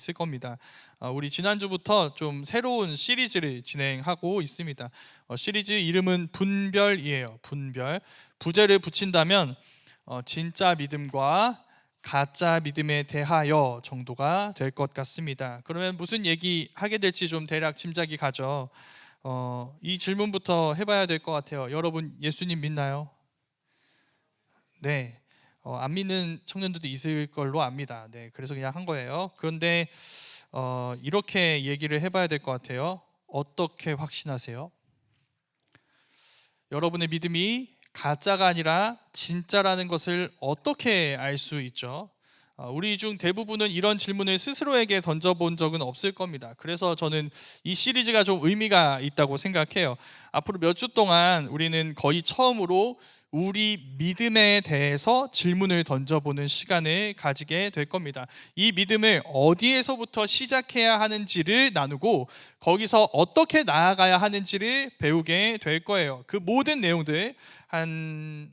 있을 겁니다. 우리 지난주부터 좀 새로운 시리즈를 진행하고 있습니다. 시리즈 이름은 분별이에요. 분별. 부제를 붙인다면 진짜 믿음과 가짜 믿음에 대하여 정도가 될 것 같습니다. 그러면 무슨 얘기 하게 될지 좀 대략 짐작이 가죠. 이 질문부터 해봐야 될 것 같아요. 여러분 예수님 믿나요? 네. 안 믿는 청년들도 있을 걸로 압니다. 네, 그래서 그냥 한 거예요. 그런데 이렇게 얘기를 해봐야 될 것 같아요. 어떻게 확신하세요? 여러분의 믿음이 가짜가 아니라 진짜라는 것을 어떻게 알 수 있죠? 우리 중 대부분은 이런 질문을 스스로에게 던져본 적은 없을 겁니다. 그래서 저는 이 시리즈가 좀 의미가 있다고 생각해요. 앞으로 몇 주 동안 우리는 거의 처음으로 우리 믿음에 대해서 질문을 던져보는 시간을 가지게 될 겁니다. 이 믿음을 어디에서부터 시작해야 하는지를 나누고 거기서 어떻게 나아가야 하는지를 배우게 될 거예요. 그 모든 내용들 한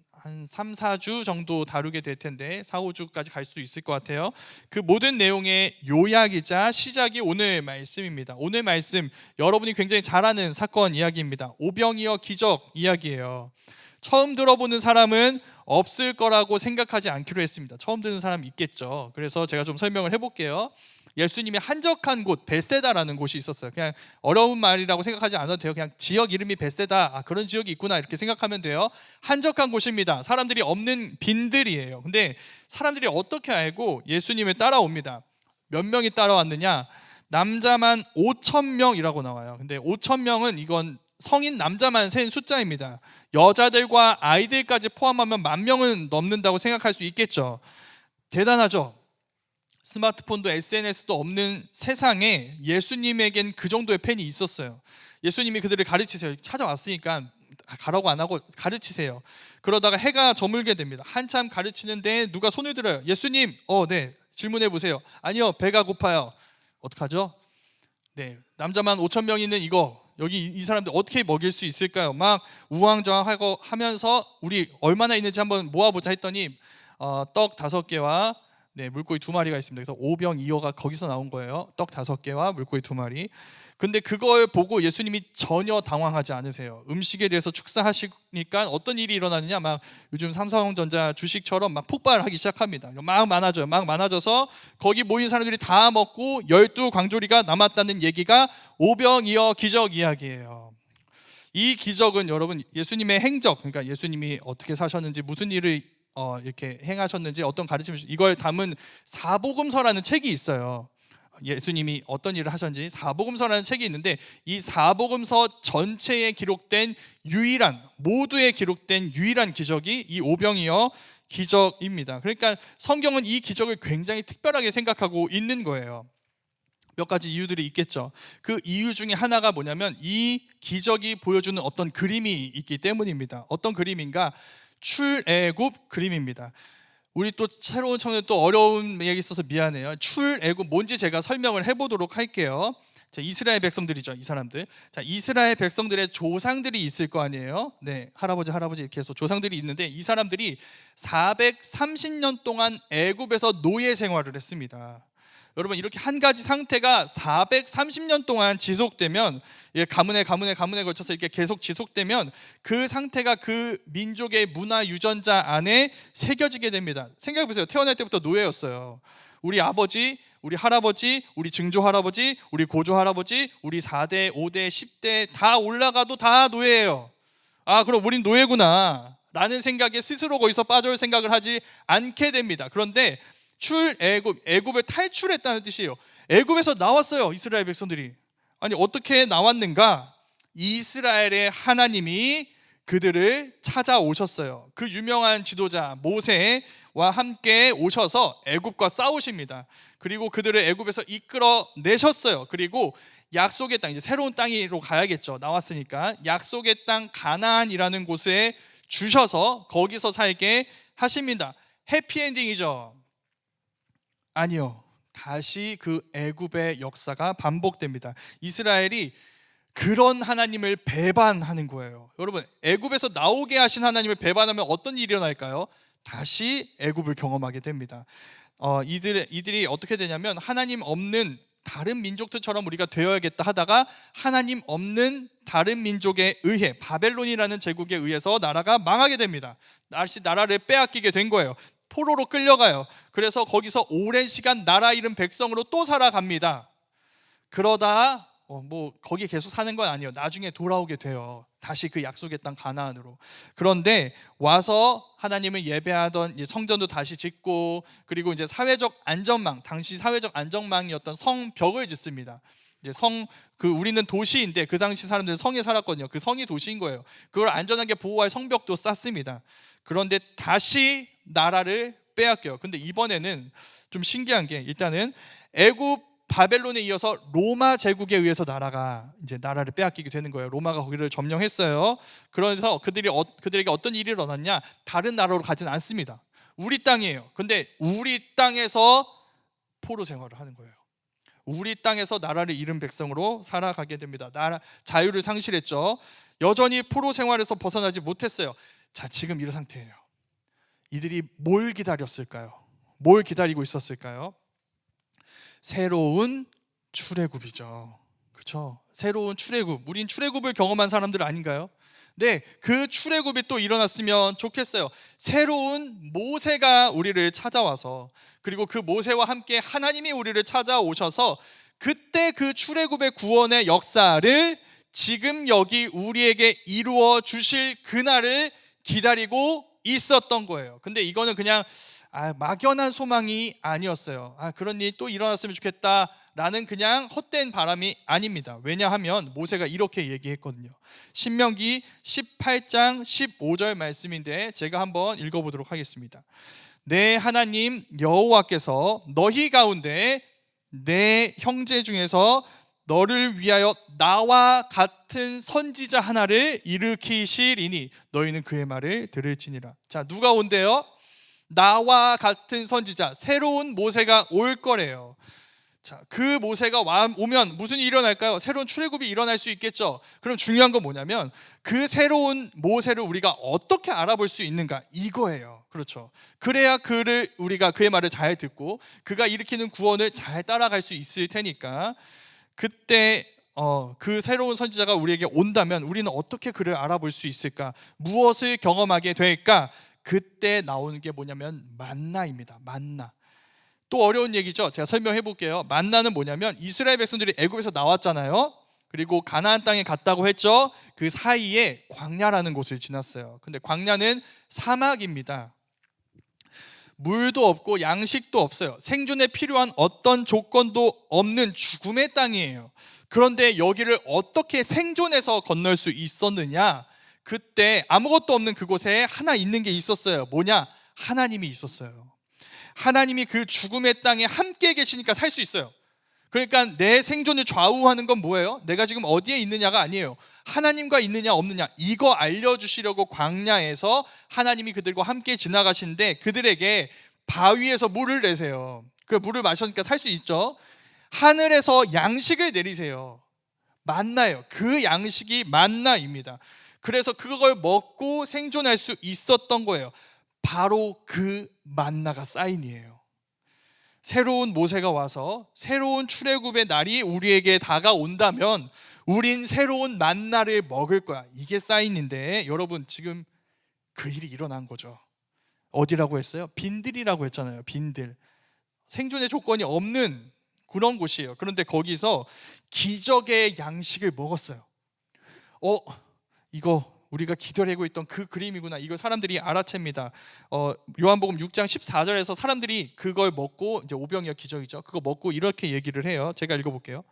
3, 4주 정도 다루게 될 텐데 4, 5주까지 갈 수 있을 것 같아요. 그 모든 내용의 요약이자 시작이 오늘 말씀입니다. 오늘 말씀 여러분이 굉장히 잘 아는 사건 이야기입니다. 오병이어 기적 이야기예요. 처음 들어보는 사람은 없을 거라고 생각하지 않기로 했습니다. 처음 듣는 사람 있겠죠. 그래서 제가 좀 설명을 해볼게요. 예수님이 한적한 곳 베세다라는 곳이 있었어요. 그냥 어려운 말이라고 생각하지 않아도 돼요. 그냥 지역 이름이 베세다, 그런 지역이 있구나 이렇게 생각하면 돼요. 한적한 곳입니다. 사람들이 없는 빈들이에요. 근데 사람들이 어떻게 알고 예수님을 따라옵니다. 몇 명이 따라왔느냐? 남자만 5천 명이라고 나와요. 근데 5천 명은 이건 성인 남자만 센 숫자입니다. 여자들과 아이들까지 포함하면 10,000명은 넘는다고 생각할 수 있겠죠. 대단하죠. 스마트폰도 SNS도 없는 세상에 예수님에겐 그 정도의 팬이 있었어요. 예수님이 그들을 가르치세요. 찾아왔으니까 가라고 안 하고 가르치세요. 그러다가 해가 저물게 됩니다. 한참 가르치는데 누가 손을 들어요. 예수님, 네, 질문해 보세요. 아니요, 배가 고파요. 어떡하죠? 네, 남자만 5천 명 있는 여기 이 사람들 어떻게 먹일 수 있을까요? 막 우왕좌왕하고 하면서 우리 얼마나 있는지 한번 모아보자 했더니 떡 5개와 물고기 2마리가 있습니다. 그래서 오병이어가 거기서 나온 거예요. 떡 5개와 물고기 2마리. 근데 그걸 보고 예수님이 전혀 당황하지 않으세요. 음식에 대해서 축사하시니까 어떤 일이 일어나느냐, 막 요즘 삼성전자 주식처럼 막 폭발하기 시작합니다. 막 많아져요. 막 많아져서 거기 모인 사람들이 다 먹고 12광조리가 남았다는 얘기가 오병이어 기적 이야기예요. 이 기적은 여러분 예수님의 행적, 그러니까 예수님이 어떻게 사셨는지, 무슨 일을 이렇게 행하셨는지, 어떤 가르침을, 이걸 담은 사복음서라는 책이 있어요. 예수님이 어떤 일을 하셨는지 사복음서라는 책이 있는데, 이 사복음서 전체에 기록된 모두에 기록된 유일한 기적이 이 오병이어 기적입니다. 그러니까 성경은 이 기적을 굉장히 특별하게 생각하고 있는 거예요. 몇 가지 이유들이 있겠죠. 그 이유 중에 하나가 뭐냐면 이 기적이 보여주는 어떤 그림이 있기 때문입니다. 어떤 그림인가? 출애굽 그림입니다. 우리 또 새로운 청년, 또 어려운 얘기 있어서 미안해요. 출애굽 뭔지 제가 설명을 해보도록 할게요. 자, 이스라엘 백성들이죠, 이 사람들. 자, 이스라엘 백성들의 조상들이 있을 거 아니에요. 네, 할아버지 이렇게 해서 조상들이 있는데, 이 사람들이 430년 동안 애굽에서 노예 생활을 했습니다. 여러분, 이렇게 한 가지 상태가 430년 동안 지속되면, 가문에 걸쳐서 이렇게 계속 지속되면 그 상태가 그 민족의 문화 유전자 안에 새겨지게 됩니다. 생각해 보세요. 태어날 때부터 노예였어요. 우리 아버지, 우리 할아버지, 우리 증조 할아버지, 우리 고조 할아버지, 우리 4대, 5대, 10대 다 올라가도 다 노예예요. 그럼 우린 노예구나 라는 생각에 스스로 거기서 빠져올 생각을 하지 않게 됩니다. 그런데 애굽을 탈출했다는 뜻이에요. 애굽에서 나왔어요, 이스라엘 백성들이. 아니, 어떻게 나왔는가? 이스라엘의 하나님이 그들을 찾아오셨어요. 그 유명한 지도자 모세와 함께 오셔서 애굽과 싸우십니다. 그리고 그들을 애굽에서 이끌어 내셨어요. 그리고 약속의 땅, 이제 새로운 땅으로 가야겠죠. 나왔으니까 약속의 땅 가나안이라는 곳에 주셔서 거기서 살게 하십니다. 해피엔딩이죠. 아니요. 다시 그 애굽의 역사가 반복됩니다. 이스라엘이 그런 하나님을 배반하는 거예요. 여러분, 애굽에서 나오게 하신 하나님을 배반하면 어떤 일이 일어날까요? 다시 애굽을 경험하게 됩니다. 이들이 어떻게 되냐면 하나님 없는 다른 민족들처럼 우리가 되어야겠다 하다가 하나님 없는 다른 민족에 의해 바벨론이라는 제국에 의해서 나라가 망하게 됩니다. 다시 나라를 빼앗기게 된 거예요. 포로로 끌려가요. 그래서 거기서 오랜 시간 나라 잃은 백성으로 또 살아갑니다. 그러다 거기 계속 사는 건 아니에요. 나중에 돌아오게 돼요. 다시 그 약속의 땅 가나안으로. 그런데 와서 하나님을 예배하던 성전도 다시 짓고, 그리고 이제 사회적 안전망, 당시 사회적 안전망이었던 성벽을 짓습니다. 이제 우리는 도시인데 그 당시 사람들은 성에 살았거든요. 그 성이 도시인 거예요. 그걸 안전하게 보호할 성벽도 쌓습니다. 그런데 다시 나라를 빼앗겨요. 근데 이번에는 좀 신기한 게, 일단은 애굽 바벨론에 이어서 로마 제국에 의해서 나라를 빼앗기게 되는 거예요. 로마가 거기를 점령했어요. 그래서 그들에게 어떤 일이 일어났냐? 다른 나라로 가진 않습니다. 우리 땅이에요. 근데 우리 땅에서 포로 생활을 하는 거예요. 우리 땅에서 나라를 잃은 백성으로 살아가게 됩니다. 자유를 상실했죠. 여전히 포로 생활에서 벗어나지 못했어요. 자, 지금 이런 상태예요. 이들이 뭘 기다렸을까요? 뭘 기다리고 있었을까요? 새로운 출애굽이죠. 그렇죠? 새로운 출애굽. 우린 출애굽을 경험한 사람들 아닌가요? 네, 그 출애굽이 또 일어났으면 좋겠어요. 새로운 모세가 우리를 찾아와서, 그리고 그 모세와 함께 하나님이 우리를 찾아오셔서 그때 그 출애굽의 구원의 역사를 지금 여기 우리에게 이루어 주실 그날을 기다리고 있었던 거예요. 근데 이거는 그냥 막연한 소망이 아니었어요. 그런 일이 또 일어났으면 좋겠다라는 그냥 헛된 바람이 아닙니다. 왜냐하면 모세가 이렇게 얘기했거든요. 신명기 18장 15절 말씀인데 제가 한번 읽어보도록 하겠습니다. 내 하나님 여호와께서 너희 가운데 내 형제 중에서 너를 위하여 나와 같은 선지자 하나를 일으키시리니 너희는 그의 말을 들을지니라. 자, 누가 온대요? 나와 같은 선지자, 새로운 모세가 올 거래요. 자, 그 모세가 오면 무슨 일이 일어날까요? 새로운 출애굽이 일어날 수 있겠죠. 그럼 중요한 건 뭐냐면 그 새로운 모세를 우리가 어떻게 알아볼 수 있는가, 이거예요. 그렇죠. 그래야 우리가 그의 말을 잘 듣고 그가 일으키는 구원을 잘 따라갈 수 있을 테니까, 그때 그 새로운 선지자가 우리에게 온다면 우리는 어떻게 그를 알아볼 수 있을까? 무엇을 경험하게 될까? 그때 나오는 게 뭐냐면 만나입니다. 만나. 또 어려운 얘기죠. 제가 설명해 볼게요. 만나는 뭐냐면 이스라엘 백성들이 애굽에서 나왔잖아요. 그리고 가나안 땅에 갔다고 했죠. 그 사이에 광야라는 곳을 지났어요. 근데 광야는 사막입니다. 물도 없고 양식도 없어요. 생존에 필요한 어떤 조건도 없는 죽음의 땅이에요. 그런데 여기를 어떻게 생존해서 건널 수 있었느냐? 그때 아무것도 없는 그곳에 하나 있는 게 있었어요. 뭐냐? 하나님이 있었어요. 하나님이 그 죽음의 땅에 함께 계시니까 살 수 있어요. 그러니까 내 생존을 좌우하는 건 뭐예요? 내가 지금 어디에 있느냐가 아니에요. 하나님과 있느냐 없느냐, 이거 알려주시려고 광야에서 하나님이 그들과 함께 지나가시는데 그들에게 바위에서 물을 내세요. 그 물을 마시니까 살 수 있죠. 하늘에서 양식을 내리세요. 만나예요. 그 양식이 만나입니다. 그래서 그걸 먹고 생존할 수 있었던 거예요. 바로 그 만나가 사인이에요. 새로운 모세가 와서 새로운 출애굽의 날이 우리에게 다가온다면 우린 새로운 만나를 먹을 거야. 이게 사인인데, 여러분 지금 그 일이 일어난 거죠. 어디라고 했어요? 빈들이라고 했잖아요. 빈들. 생존의 조건이 없는 그런 곳이에요. 그런데 거기서 기적의 양식을 먹었어요. 이거 우리가 기다리고 있던 그 그림이구나. 이걸 사람들이 알아챕니다. 요한복음 6장 14절에서 사람들이 그걸 먹고, 이제 오병이어 기적이죠. 그거 먹고 이렇게 얘기를 해요. 제가 읽어볼게요.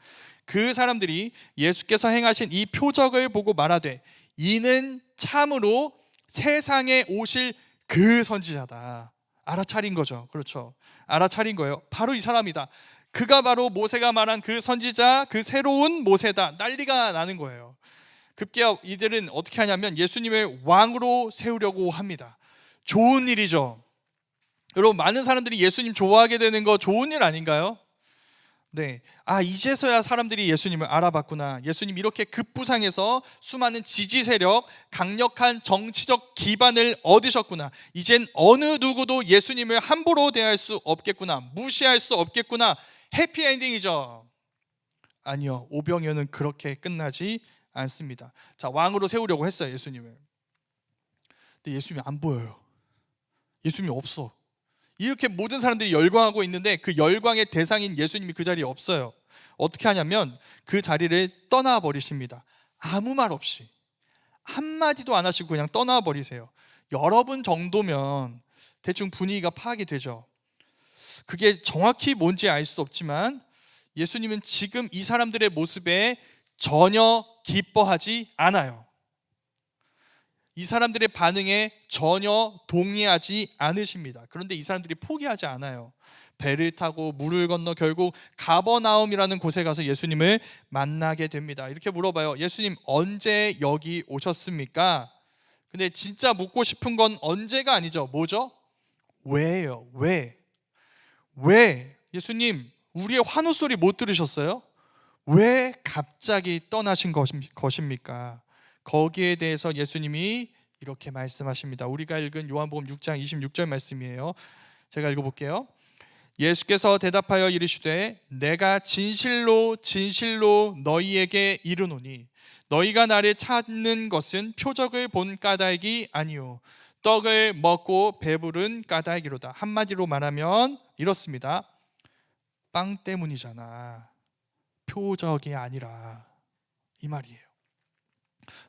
그 사람들이 예수께서 행하신 이 표적을 보고 말하되 이는 참으로 세상에 오실 그 선지자다. 알아차린 거죠. 그렇죠. 알아차린 거예요. 바로 이 사람이다. 그가 바로 모세가 말한 그 선지자, 그 새로운 모세다. 난리가 나는 거예요. 급기야 이들은 어떻게 하냐면 예수님을 왕으로 세우려고 합니다. 좋은 일이죠. 여러분, 많은 사람들이 예수님 좋아하게 되는 거 좋은 일 아닌가요? 네. 아, 이제서야 사람들이 예수님을 알아봤구나. 예수님 이렇게 급부상해서 수많은 지지 세력, 강력한 정치적 기반을 얻으셨구나. 이젠 어느 누구도 예수님을 함부로 대할 수 없겠구나. 무시할 수 없겠구나. 해피엔딩이죠. 아니요. 오병이어는 그렇게 끝나지 않습니다. 자, 왕으로 세우려고 했어요, 예수님을. 근데 예수님이 안 보여요. 예수님이 없어. 이렇게 모든 사람들이 열광하고 있는데 그 열광의 대상인 예수님이 그 자리에 없어요. 어떻게 하냐면 그 자리를 떠나버리십니다. 아무 말 없이 한마디도 안 하시고 그냥 떠나버리세요. 여러분 정도면 대충 분위기가 파악이 되죠. 그게 정확히 뭔지 알 수 없지만 예수님은 지금 이 사람들의 모습에 전혀 기뻐하지 않아요. 이 사람들의 반응에 전혀 동의하지 않으십니다. 그런데 이 사람들이 포기하지 않아요. 배를 타고 물을 건너 결국 가버나움이라는 곳에 가서 예수님을 만나게 됩니다. 이렇게 물어봐요. 예수님, 언제 여기 오셨습니까? 근데 진짜 묻고 싶은 건 언제가 아니죠. 뭐죠? 왜예요. 왜? 왜? 예수님, 우리의 환호 소리 못 들으셨어요? 왜 갑자기 떠나신 것입니까? 거기에 대해서 예수님이 이렇게 말씀하십니다. 우리가 읽은 요한복음 6장 26절 말씀이에요. 제가 읽어볼게요. 예수께서 대답하여 이르시되 내가 진실로 진실로 너희에게 이르노니 너희가 나를 찾는 것은 표적을 본 까닭이 아니요 떡을 먹고 배부른 까닭이로다. 한마디로 말하면 이렇습니다. 빵 때문이잖아. 표적이 아니라, 이 말이에요.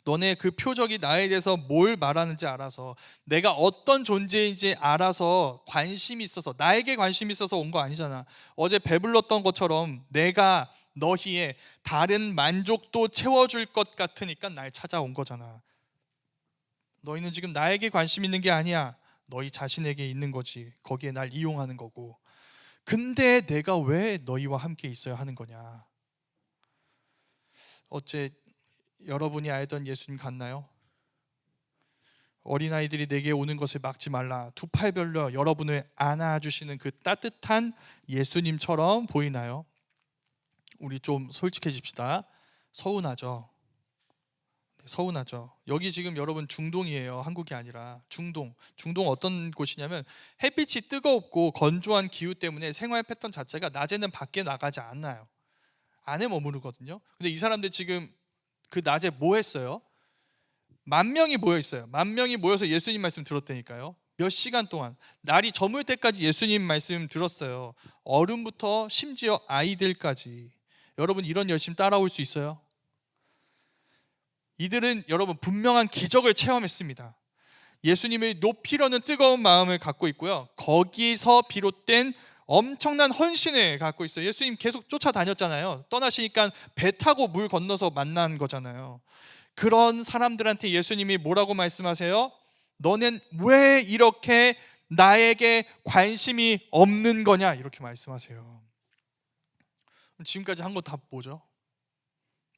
너네 그 표적이 나에 대해서 뭘 말하는지 알아서, 내가 어떤 존재인지 알아서 관심이 있어서, 나에게 관심이 있어서 온 거 아니잖아. 어제 배불렀던 것처럼 내가 너희의 다른 만족도 채워줄 것 같으니까 날 찾아온 거잖아. 너희는 지금 나에게 관심 있는 게 아니야. 너희 자신에게 있는 거지. 거기에 날 이용하는 거고. 근데 내가 왜 너희와 함께 있어야 하는 거냐? 어째 여러분이 알던 예수님 같나요? 어린아이들이 내게 오는 것을 막지 말라, 두 팔 벌려 여러분을 안아주시는 그 따뜻한 예수님처럼 보이나요? 우리 좀 솔직해집시다. 서운하죠. 서운하죠. 여기 지금 여러분 중동이에요. 한국이 아니라 중동. 중동 어떤 곳이냐면 햇빛이 뜨겁고 건조한 기후 때문에 생활 패턴 자체가 낮에는 밖에 나가지 않나요. 안에 머무르거든요. 근데 이 사람들 지금 그 낮에 뭐 했어요? 10,000명이 모여 있어요. 10,000명이 모여서 예수님 말씀 들었다니까요. 몇 시간 동안 날이 저물 때까지 예수님 말씀 들었어요. 어른부터 심지어 아이들까지. 여러분 이런 열심 따라올 수 있어요? 이들은 여러분 분명한 기적을 체험했습니다. 예수님을 높이려는 뜨거운 마음을 갖고 있고요. 거기서 비롯된 엄청난 헌신을 갖고 있어요. 예수님 계속 쫓아다녔잖아요. 떠나시니까 배 타고 물 건너서 만난 거잖아요. 그런 사람들한테 예수님이 뭐라고 말씀하세요? 너넨 왜 이렇게 나에게 관심이 없는 거냐? 이렇게 말씀하세요. 지금까지 한 거 다 뭐죠?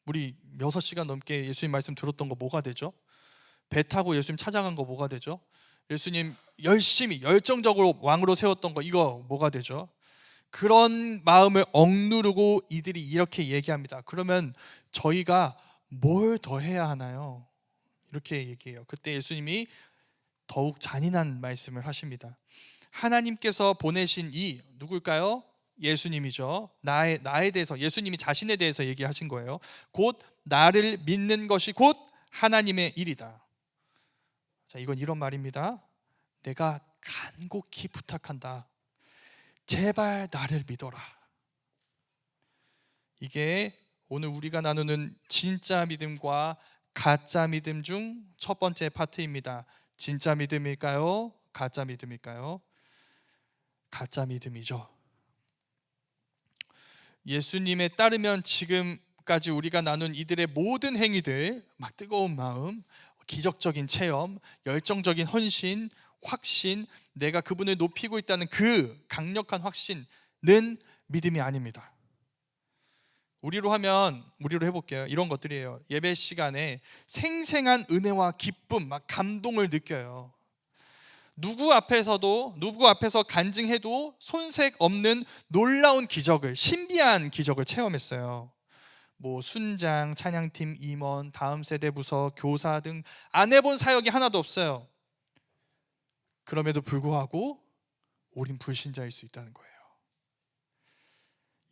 우리 6시간 넘게 예수님 말씀 들었던 거 뭐가 되죠? 배 타고 예수님 찾아간 거 뭐가 되죠? 예수님 열심히 열정적으로 왕으로 세웠던 거 이거 뭐가 되죠? 그런 마음을 억누르고 이들이 이렇게 얘기합니다. 그러면 저희가 뭘 더 해야 하나요? 이렇게 얘기해요. 그때 예수님이 더욱 잔인한 말씀을 하십니다. 하나님께서 보내신 이 누굴까요? 예수님이죠. 나에 대해서, 예수님이 자신에 대해서 얘기하신 거예요. 곧 나를 믿는 것이 곧 하나님의 일이다. 자, 이건 이런 말입니다. 내가 간곡히 부탁한다. 제발 나를 믿어라. 이게 오늘 우리가 나누는 진짜 믿음과 가짜 믿음 중 첫 번째 파트입니다. 진짜 믿음일까요? 가짜 믿음일까요? 가짜 믿음이죠. 예수님에 따르면 지금까지 우리가 나눈 이들의 모든 행위들, 막 뜨거운 마음, 기적적인 체험, 열정적인 헌신, 확신, 내가 그분을 높이고 있다는 그 강력한 확신은 믿음이 아닙니다. 우리로 해볼게요. 이런 것들이에요. 예배 시간에 생생한 은혜와 기쁨, 막 감동을 느껴요. 누구 앞에서 간증해도 손색 없는 놀라운 기적을, 신비한 기적을 체험했어요. 뭐 순장, 찬양팀 임원, 다음 세대 부서, 교사 등 안 해본 사역이 하나도 없어요. 그럼에도 불구하고 우린 불신자일 수 있다는 거예요.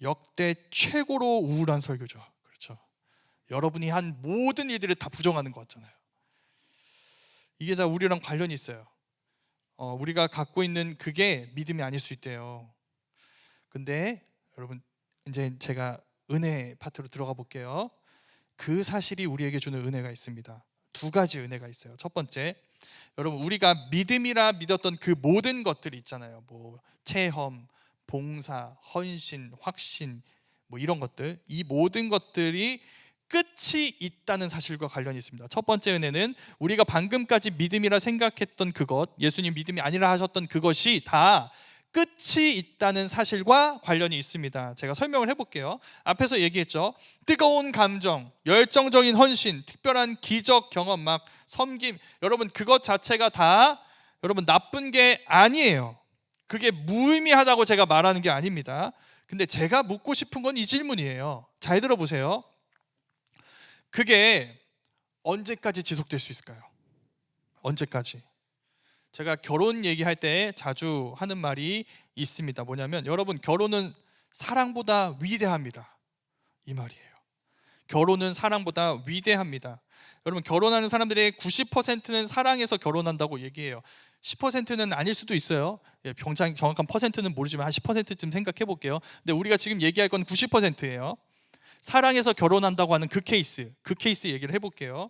역대 최고로 우울한 설교죠. 그렇죠? 여러분이 한 모든 일들을 다 부정하는 것 같잖아요. 이게 다 우리랑 관련이 있어요. 우리가 갖고 있는 그게 믿음이 아닐 수 있대요. 근데 여러분, 이제 제가 은혜 파트로 들어가 볼게요. 그 사실이 우리에게 주는 은혜가 있습니다. 두 가지 은혜가 있어요. 첫 번째, 여러분, 우리가 믿음이라 믿었던 그 모든 것들이 있잖아요. 뭐 체험, 봉사, 헌신, 확신, 뭐 이런 것들, 이 모든 것들이 끝이 있다는 사실과 관련이 있습니다. 첫 번째 은혜는 우리가 방금까지 믿음이라 생각했던 그것, 예수님 믿음이 아니라 하셨던 그것이 다 끝이 있다는 사실과 관련이 있습니다. 제가 설명을 해볼게요. 앞에서 얘기했죠. 뜨거운 감정, 열정적인 헌신, 특별한 기적 경험, 막 섬김, 여러분 그것 자체가 다 여러분 나쁜 게 아니에요. 그게 무의미하다고 제가 말하는 게 아닙니다. 근데 제가 묻고 싶은 건 이 질문이에요. 잘 들어보세요. 그게 언제까지 지속될 수 있을까요? 언제까지? 제가 결혼 얘기할 때 자주 하는 말이 있습니다. 뭐냐면, 여러분, 결혼은 사랑보다 위대합니다. 이 말이에요. 결혼은 사랑보다 위대합니다. 여러분, 결혼하는 사람들의 90%는 사랑해서 결혼한다고 얘기해요. 10%는 아닐 수도 있어요. 정확한 퍼센트는 모르지만 한 10%쯤 생각해 볼게요. 근데 우리가 지금 얘기할 건 90%예요. 사랑해서 결혼한다고 하는 그 케이스 얘기를 해볼게요.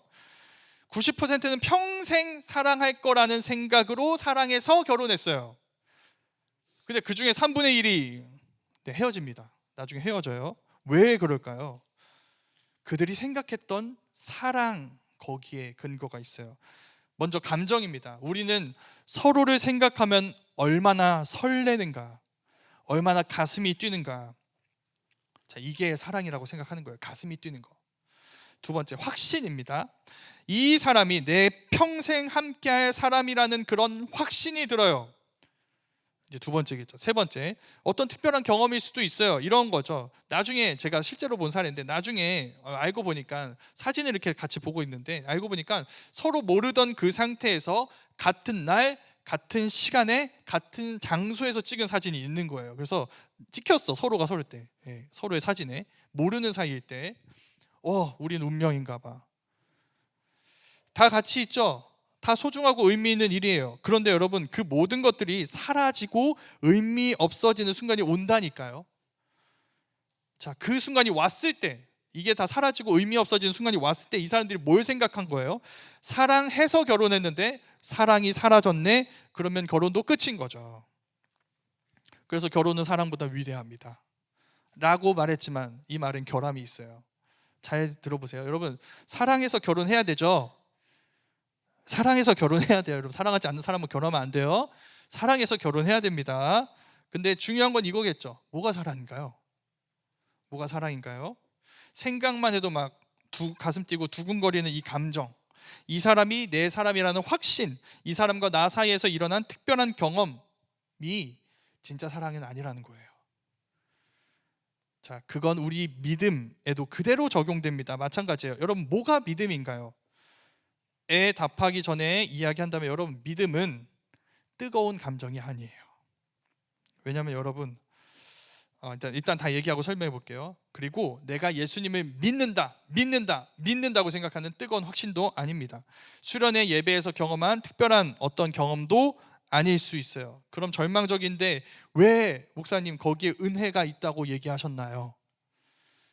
90%는 평생 사랑할 거라는 생각으로 사랑해서 결혼했어요. 근데 그 중에 3분의 1이 헤어집니다. 나중에 헤어져요. 왜 그럴까요? 그들이 생각했던 사랑, 거기에 근거가 있어요. 먼저 감정입니다. 우리는 서로를 생각하면 얼마나 설레는가, 얼마나 가슴이 뛰는가. 자, 이게 사랑이라고 생각하는 거예요. 가슴이 뛰는 거. 두 번째, 확신입니다. 이 사람이 내 평생 함께할 사람이라는 그런 확신이 들어요. 이제 두 번째겠죠. 세 번째, 어떤 특별한 경험일 수도 있어요. 이런 거죠. 나중에 제가 실제로 본 사례인데, 나중에 알고 보니까 사진을 이렇게 같이 보고 있는데, 알고 보니까 서로 모르던 그 상태에서 같은 날, 같은 시간에, 같은 장소에서 찍은 사진이 있는 거예요. 그래서 찍혔어. 서로가 서로 때, 서로의 사진에, 모르는 사이일 때, 우린 운명인가 봐. 다 같이 있죠. 다 소중하고 의미 있는 일이에요. 그런데 여러분, 그 모든 것들이 사라지고 의미 없어지는 순간이 온다니까요. 자, 그 순간이 왔을 때, 이게 다 사라지고 의미 없어지는 순간이 왔을 때 이 사람들이 뭘 생각한 거예요? 사랑해서 결혼했는데 사랑이 사라졌네. 그러면 결혼도 끝인 거죠. 그래서 결혼은 사랑보다 위대합니다 라고 말했지만, 이 말은 결함이 있어요. 잘 들어보세요. 여러분, 사랑해서 결혼해야 되죠. 사랑해서 결혼해야 돼요. 여러분, 사랑하지 않는 사람은 결혼하면 안 돼요. 사랑해서 결혼해야 됩니다. 근데 중요한 건 이거겠죠. 뭐가 사랑인가요? 뭐가 사랑인가요? 생각만 해도 막 가슴 뛰고 두근거리는 이 감정, 이 사람이 내 사람이라는 확신, 이 사람과 나 사이에서 일어난 특별한 경험이 진짜 사랑은 아니라는 거예요. 자, 그건 우리 믿음에도 그대로 적용됩니다. 마찬가지예요. 여러분, 뭐가 믿음인가요? 에 답하기 전에 이야기한다면, 여러분, 믿음은 뜨거운 감정이 아니에요. 왜냐하면 여러분, 일단 다 얘기하고 설명해 볼게요. 그리고 내가 예수님을 믿는다고 생각하는 뜨거운 확신도 아닙니다. 수련회 예배에서 경험한 특별한 어떤 경험도 아닐 수 있어요. 그럼 절망적인데 왜 목사님 거기에 은혜가 있다고 얘기하셨나요?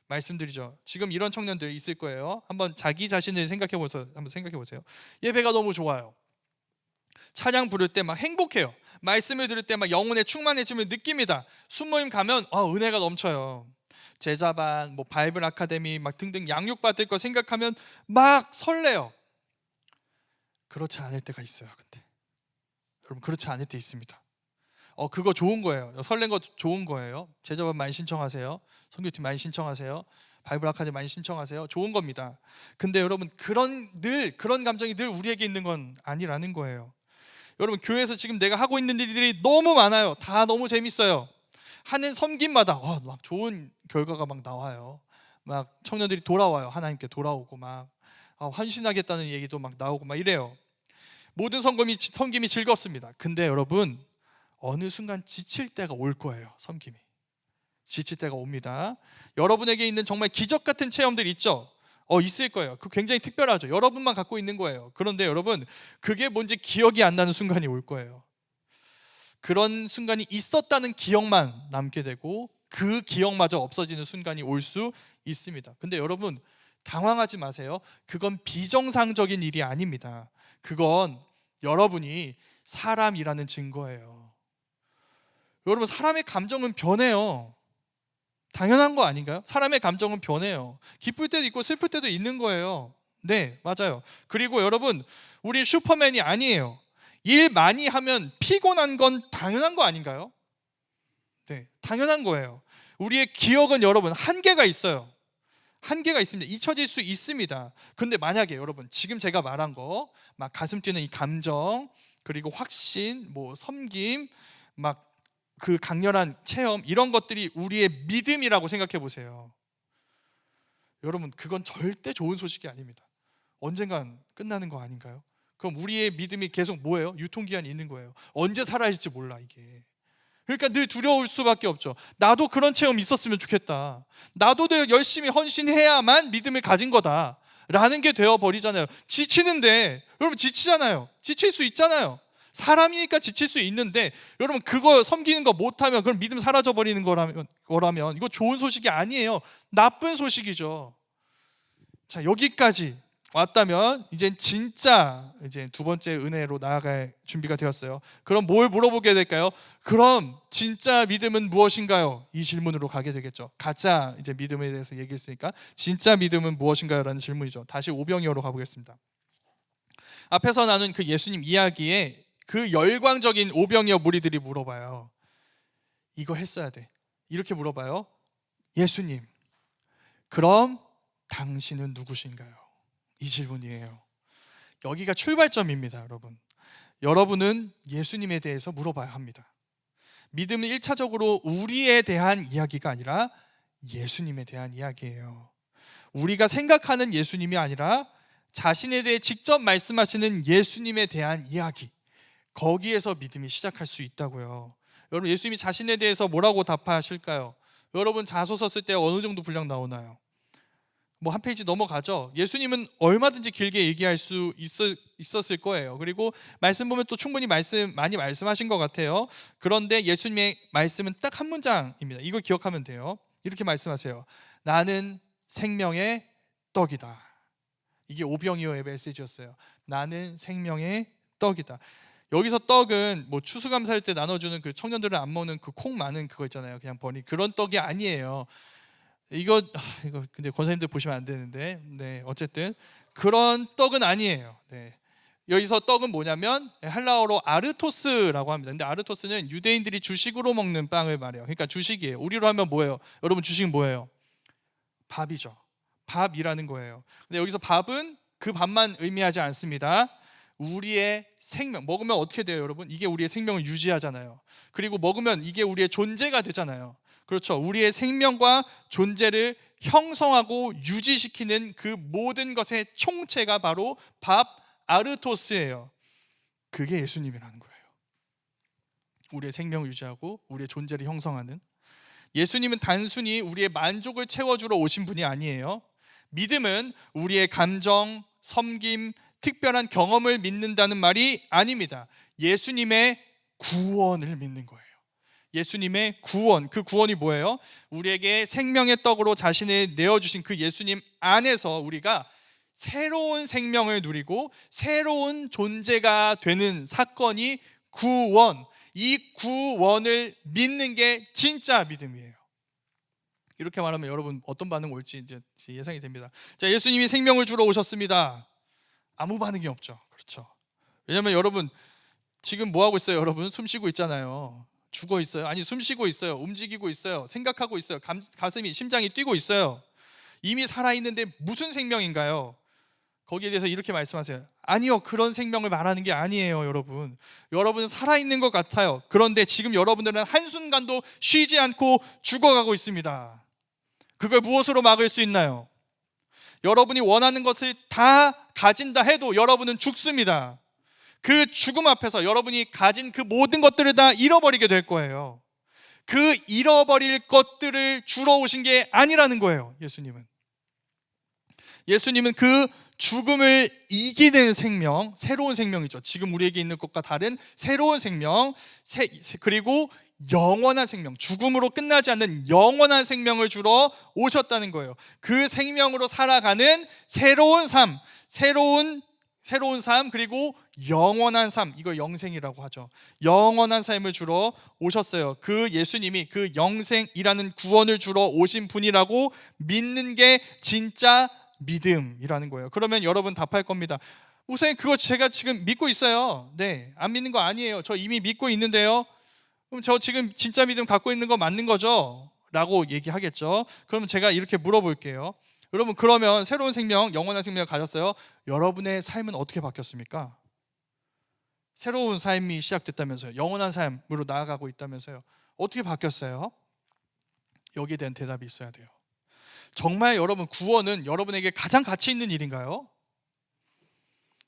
말씀드리죠. 지금 이런 청년들 있을 거예요. 한번 자기 자신을 생각해 보세요. 예배가 너무 좋아요. 찬양 부를 때 막 행복해요. 말씀을 들을 때 막 영혼의 충만해짐을 느낍니다. 순모임 가면 은혜가 넘쳐요. 제자반, 뭐 바이블 아카데미 막 등등 양육받을 거 생각하면 막 설레요. 그렇지 않을 때가 있어요. 근데 여러분, 그렇지 않을 때 있습니다. 그거 좋은 거예요. 설렌 거 좋은 거예요. 제자반 많이 신청하세요. 선교팀 많이 신청하세요. 바이블 아카데미 많이 신청하세요. 좋은 겁니다. 근데 여러분, 그런 감정이 늘 우리에게 있는 건 아니라는 거예요. 여러분, 교회에서 지금 내가 하고 있는 일들이 너무 많아요. 다 너무 재밌어요. 하는 섬김마다 막 좋은 결과가 막 나와요. 막 청년들이 돌아와요. 하나님께 돌아오고 막 헌신하겠다는 얘기도 막 나오고 막 이래요. 모든 섬김이 즐겁습니다. 근데 여러분, 어느 순간 지칠 때가 올 거예요. 섬김이 지칠 때가 옵니다. 여러분에게 있는 정말 기적 같은 체험들 있죠? 있을 거예요. 그 굉장히 특별하죠. 여러분만 갖고 있는 거예요. 그런데 여러분, 그게 뭔지 기억이 안 나는 순간이 올 거예요. 그런 순간이 있었다는 기억만 남게 되고 그 기억마저 없어지는 순간이 올 수 있습니다. 근데 여러분, 당황하지 마세요. 그건 비정상적인 일이 아닙니다. 그건 여러분이 사람이라는 증거예요. 여러분, 사람의 감정은 변해요. 당연한 거 아닌가요? 사람의 감정은 변해요. 기쁠 때도 있고 슬플 때도 있는 거예요. 네, 맞아요. 그리고 여러분, 우리 슈퍼맨이 아니에요. 일 많이 하면 피곤한 건 당연한 거 아닌가요? 네, 당연한 거예요. 우리의 기억은 여러분 한계가 있어요. 한계가 있습니다. 잊혀질 수 있습니다. 근데 만약에 여러분, 지금 제가 말한 거, 막 가슴 뛰는 이 감정, 그리고 확신, 뭐 섬김, 막 그 강렬한 체험, 이런 것들이 우리의 믿음이라고 생각해 보세요. 여러분, 그건 절대 좋은 소식이 아닙니다. 언젠간 끝나는 거 아닌가요? 그럼 우리의 믿음이 계속 뭐예요? 유통기한이 있는 거예요. 언제 사라질지 몰라, 이게. 그러니까 늘 두려울 수밖에 없죠. 나도 그런 체험 있었으면 좋겠다. 나도 늘 열심히 헌신해야만 믿음을 가진 거다 라는 게 되어버리잖아요. 지치는데, 여러분 지치잖아요. 지칠 수 있잖아요. 사람이니까 지칠 수 있는데, 여러분 그거 섬기는 거 못하면 그럼 믿음 사라져버리는 거라면 이거 좋은 소식이 아니에요. 나쁜 소식이죠. 자, 여기까지 왔다면 이제 진짜 이제 두 번째 은혜로 나아갈 준비가 되었어요. 그럼 뭘 물어보게 될까요? 그럼 진짜 믿음은 무엇인가요? 이 질문으로 가게 되겠죠. 가짜 이제 믿음에 대해서 얘기했으니까 진짜 믿음은 무엇인가요? 라는 질문이죠. 다시 오병이어로 가보겠습니다. 앞에서 나눈 그 예수님 이야기에 그 열광적인 오병이어 무리들이 물어봐요. 이거 했어야 돼. 이렇게 물어봐요. 예수님, 그럼 당신은 누구신가요? 이 질문이에요. 여기가 출발점입니다, 여러분. 여러분은 예수님에 대해서 물어봐야 합니다. 믿음은 1차적으로 우리에 대한 이야기가 아니라 예수님에 대한 이야기예요. 우리가 생각하는 예수님이 아니라 자신에 대해 직접 말씀하시는 예수님에 대한 이야기, 거기에서 믿음이 시작할 수 있다고요. 여러분, 예수님이 자신에 대해서 뭐라고 답하실까요? 여러분, 자소서 쓸 때 어느 정도 분량 나오나요? 뭐 한 페이지 넘어가죠. 예수님은 얼마든지 길게 얘기할 수 있었을 거예요. 그리고 말씀 보면 또 충분히 많이 말씀하신 것 같아요. 그런데 예수님의 말씀은 딱 한 문장입니다. 이걸 기억하면 돼요. 이렇게 말씀하세요. 나는 생명의 떡이다. 이게 오병이어의 메시지였어요. 나는 생명의 떡이다. 여기서 떡은 뭐 추수감사할 때 나눠주는 그 청년들은 안 먹는 그 콩 많은 그거 있잖아요. 그냥 버니 그런 떡이 아니에요. 이거 근데 권사님들 보시면 안 되는데, 네, 어쨌든 그런 떡은 아니에요. 네. 여기서 떡은 뭐냐면 헬라어로 아르토스라고 합니다. 근데 아르토스는 유대인들이 주식으로 먹는 빵을 말해요. 그러니까 주식이에요. 우리로 하면 뭐예요? 여러분, 주식은 뭐예요? 밥이죠. 밥이라는 거예요. 근데 여기서 밥은 그 밥만 의미하지 않습니다. 우리의 생명, 먹으면 어떻게 돼요, 여러분? 이게 우리의 생명을 유지하잖아요. 그리고 먹으면 이게 우리의 존재가 되잖아요. 그렇죠. 우리의 생명과 존재를 형성하고 유지시키는 그 모든 것의 총체가 바로 밥, 아르토스예요. 그게 예수님이라는 거예요. 우리의 생명을 유지하고 우리의 존재를 형성하는. 예수님은 단순히 우리의 만족을 채워주러 오신 분이 아니에요. 믿음은 우리의 감정, 섬김, 특별한 경험을 믿는다는 말이 아닙니다. 예수님의 구원을 믿는 거예요. 예수님의 구원, 그 구원이 뭐예요? 우리에게 생명의 떡으로 자신을 내어주신 그 예수님 안에서 우리가 새로운 생명을 누리고 새로운 존재가 되는 사건이 구원. 이 구원을 믿는 게 진짜 믿음이에요. 이렇게 말하면 여러분 어떤 반응 올지 이제 예상이 됩니다. 자, 예수님이 생명을 주러 오셨습니다. 아무 반응이 없죠. 그렇죠. 왜냐하면 여러분 지금 뭐 하고 있어요? 여러분 숨 쉬고 있잖아요. 죽어 있어요? 아니, 숨 쉬고 있어요. 움직이고 있어요. 생각하고 있어요. 가슴이, 심장이 뛰고 있어요. 이미 살아있는데 무슨 생명인가요? 거기에 대해서 이렇게 말씀하세요. 아니요, 그런 생명을 말하는 게 아니에요. 여러분, 여러분은 살아있는 것 같아요. 그런데 지금 여러분들은 한순간도 쉬지 않고 죽어가고 있습니다. 그걸 무엇으로 막을 수 있나요? 여러분이 원하는 것을 다 가진다 해도 여러분은 죽습니다. 그 죽음 앞에서 여러분이 가진 그 모든 것들을 다 잃어버리게 될 거예요. 그 잃어버릴 것들을 주러 오신 게 아니라는 거예요. 예수님은 그 죽음을 이기는 생명, 새로운 생명이죠. 지금 우리에게 있는 것과 다른 새로운 생명, 그리고 영원한 생명, 죽음으로 끝나지 않는 영원한 생명을 주러 오셨다는 거예요. 그 생명으로 살아가는 새로운 삶, 새로운 삶, 그리고 영원한 삶, 이걸 영생이라고 하죠. 영원한 삶을 주러 오셨어요. 그 예수님이 그 영생이라는 구원을 주러 오신 분이라고 믿는 게 진짜 믿음이라는 거예요. 그러면 여러분 답할 겁니다. 우선 그거 제가 지금 믿고 있어요. 네, 안 믿는 거 아니에요. 저 이미 믿고 있는데요. 그럼 저 지금 진짜 믿음 갖고 있는 거 맞는 거죠? 라고 얘기하겠죠. 그럼 제가 이렇게 물어볼게요. 여러분, 그러면 새로운 생명, 영원한 생명을 가졌어요. 여러분의 삶은 어떻게 바뀌었습니까? 새로운 삶이 시작됐다면서요. 영원한 삶으로 나아가고 있다면서요. 어떻게 바뀌었어요? 여기에 대한 대답이 있어야 돼요. 정말 여러분, 구원은 여러분에게 가장 가치 있는 일인가요?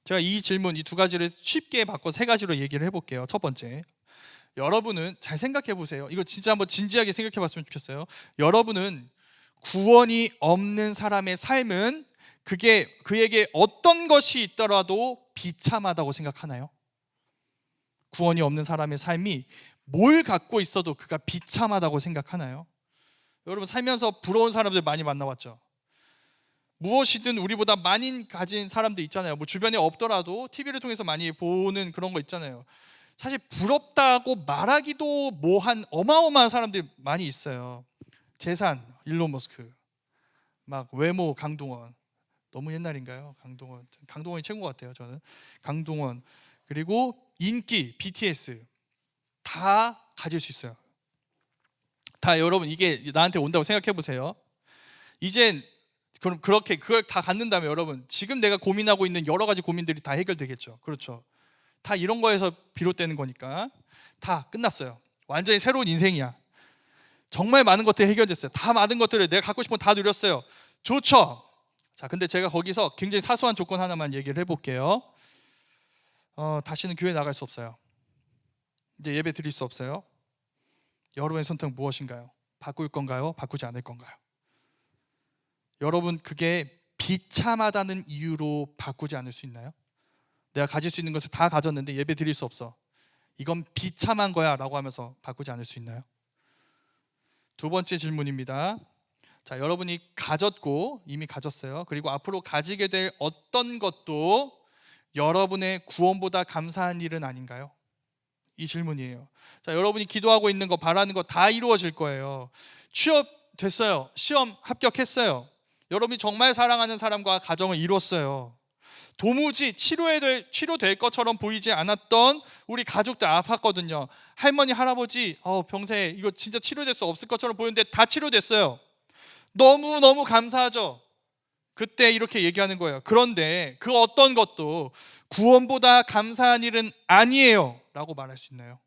제가 이 질문, 이 두 가지를 쉽게 바꿔 세 가지로 얘기를 해볼게요. 첫 번째, 여러분은 잘 생각해 보세요. 이거 진짜 한번 진지하게 생각해 봤으면 좋겠어요. 여러분은 구원이 없는 사람의 삶은 그에게 어떤 것이 있더라도 비참하다고 생각하나요? 구원이 없는 사람의 삶이 뭘 갖고 있어도 그가 비참하다고 생각하나요? 여러분, 살면서 부러운 사람들 많이 만나봤죠? 무엇이든 우리보다 많이 가진 사람들 있잖아요. 뭐 주변에 없더라도 TV를 통해서 많이 보는 그런 거 있잖아요. 사실 부럽다고 말하기도 뭐한 어마어마한 사람들이 많이 있어요. 재산, 일론 머스크, 막 외모, 강동원. 너무 옛날인가요? 강동원이 최고인 것 같아요. 저는 강동원. 그리고 인기, BTS 다 가질 수 있어요. 다. 여러분, 이게 나한테 온다고 생각해 보세요. 이젠 그럼 그렇게 그걸 다 갖는다면 여러분, 지금 내가 고민하고 있는 여러 가지 고민들이 다 해결되겠죠. 그렇죠? 다 이런 거에서 비롯되는 거니까. 다 끝났어요. 완전히 새로운 인생이야. 정말 많은 것들이 해결됐어요. 다 많은 것들을 내가 갖고 싶은 거 다 누렸어요. 좋죠? 자, 근데 제가 거기서 굉장히 사소한 조건 하나만 얘기를 해볼게요. 다시는 교회 나갈 수 없어요. 이제 예배 드릴 수 없어요. 여러분의 선택 무엇인가요? 바꿀 건가요? 바꾸지 않을 건가요? 여러분, 그게 비참하다는 이유로 바꾸지 않을 수 있나요? 내가 가질 수 있는 것을 다 가졌는데 예배 드릴 수 없어. 이건 비참한 거야 라고 하면서 바꾸지 않을 수 있나요? 두 번째 질문입니다. 자, 여러분이 가졌고 이미 가졌어요. 그리고 앞으로 가지게 될 어떤 것도 여러분의 구원보다 감사한 일은 아닌가요? 이 질문이에요. 자, 여러분이 기도하고 있는 거, 바라는 거 다 이루어질 거예요. 취업 됐어요. 시험 합격했어요. 여러분이 정말 사랑하는 사람과 가정을 이뤘어요. 도무지 치료될 것처럼 보이지 않았던 우리 가족들 아팠거든요. 할머니, 할아버지 병세 이거 진짜 치료될 수 없을 것처럼 보였는데 다 치료됐어요. 너무너무 감사하죠. 그때 이렇게 얘기하는 거예요. 그런데 그 어떤 것도 구원보다 감사한 일은 아니에요 라고 말할 수 있나요?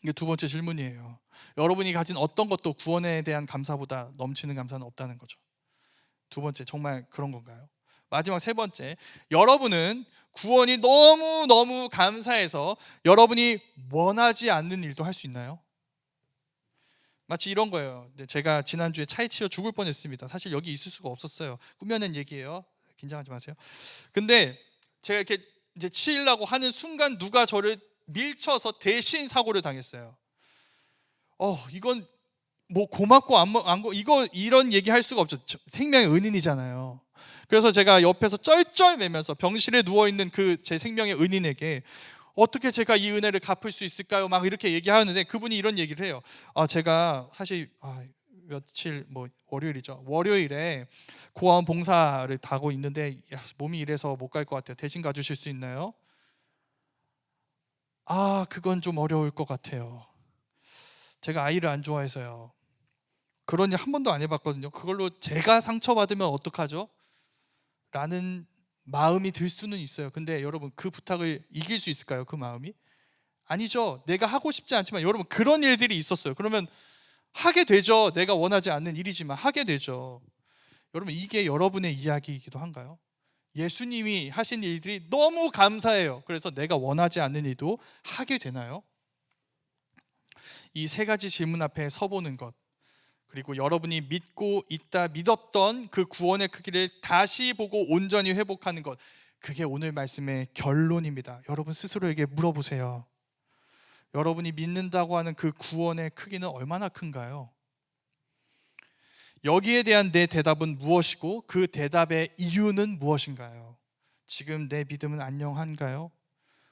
이게 두 번째 질문이에요. 여러분이 가진 어떤 것도 구원에 대한 감사보다 넘치는 감사는 없다는 거죠. 두 번째, 정말 그런 건가요? 마지막 세 번째, 여러분은 구원이 너무너무 감사해서 여러분이 원하지 않는 일도 할 수 있나요? 마치 이런 거예요. 제가 지난주에 차에 치여 죽을 뻔했습니다. 사실 여기 있을 수가 없었어요. 꾸며낸 얘기예요. 긴장하지 마세요. 근데 제가 이렇게 이제 치려고 하는 순간 누가 저를 밀쳐서 대신 사고를 당했어요. 이건 뭐 고맙고 이거 이런 얘기 할 수가 없죠. 생명의 은인이잖아요. 그래서 제가 옆에서 쩔쩔매면서 병실에 누워 있는 그 제 생명의 은인에게 어떻게 제가 이 은혜를 갚을 수 있을까요? 막 이렇게 얘기하는데 그분이 이런 얘기를 해요. 제가 사실 며칠 월요일이죠. 월요일에 고아원 봉사를 하고 있는데 몸이 이래서 못 갈 것 같아요. 대신 가주실 수 있나요? 그건 좀 어려울 것 같아요. 제가 아이를 안 좋아해서요. 그런 일 한 번도 안 해봤거든요. 그걸로 제가 상처받으면 어떡하죠? 라는 마음이 들 수는 있어요. 근데 여러분, 그 부탁을 이길 수 있을까요? 그 마음이? 아니죠. 내가 하고 싶지 않지만 여러분, 그런 일들이 있었어요. 그러면 하게 되죠. 내가 원하지 않는 일이지만 하게 되죠. 여러분, 이게 여러분의 이야기이기도 한가요? 예수님이 하신 일들이 너무 감사해요. 그래서 내가 원하지 않는 일도 하게 되나요? 이 세 가지 질문 앞에 서보는 것, 그리고 여러분이 믿고 있다 믿었던 그 구원의 크기를 다시 보고 온전히 회복하는 것, 그게 오늘 말씀의 결론입니다. 여러분 스스로에게 물어보세요. 여러분이 믿는다고 하는 그 구원의 크기는 얼마나 큰가요? 여기에 대한 내 대답은 무엇이고 그 대답의 이유는 무엇인가요? 지금 내 믿음은 안녕한가요?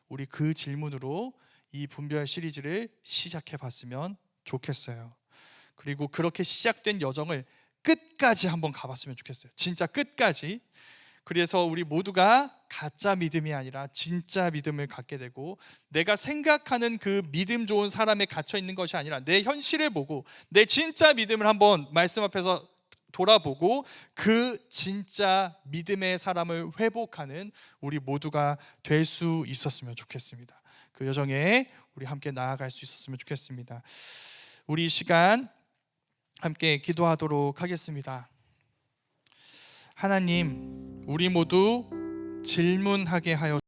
우리 그 질문으로 이 분별 시리즈를 시작해 봤으면 좋겠어요. 그리고 그렇게 시작된 여정을 끝까지 한번 가봤으면 좋겠어요. 진짜 끝까지. 그래서 우리 모두가 가짜 믿음이 아니라 진짜 믿음을 갖게 되고, 내가 생각하는 그 믿음 좋은 사람에 갇혀 있는 것이 아니라 내 현실을 보고 내 진짜 믿음을 한번 말씀 앞에서 돌아보고 그 진짜 믿음의 사람을 회복하는 우리 모두가 될 수 있었으면 좋겠습니다. 그 여정에 우리 함께 나아갈 수 있었으면 좋겠습니다. 우리 이 시간 함께 기도하도록 하겠습니다. 하나님, 우리 모두 질문하게 하여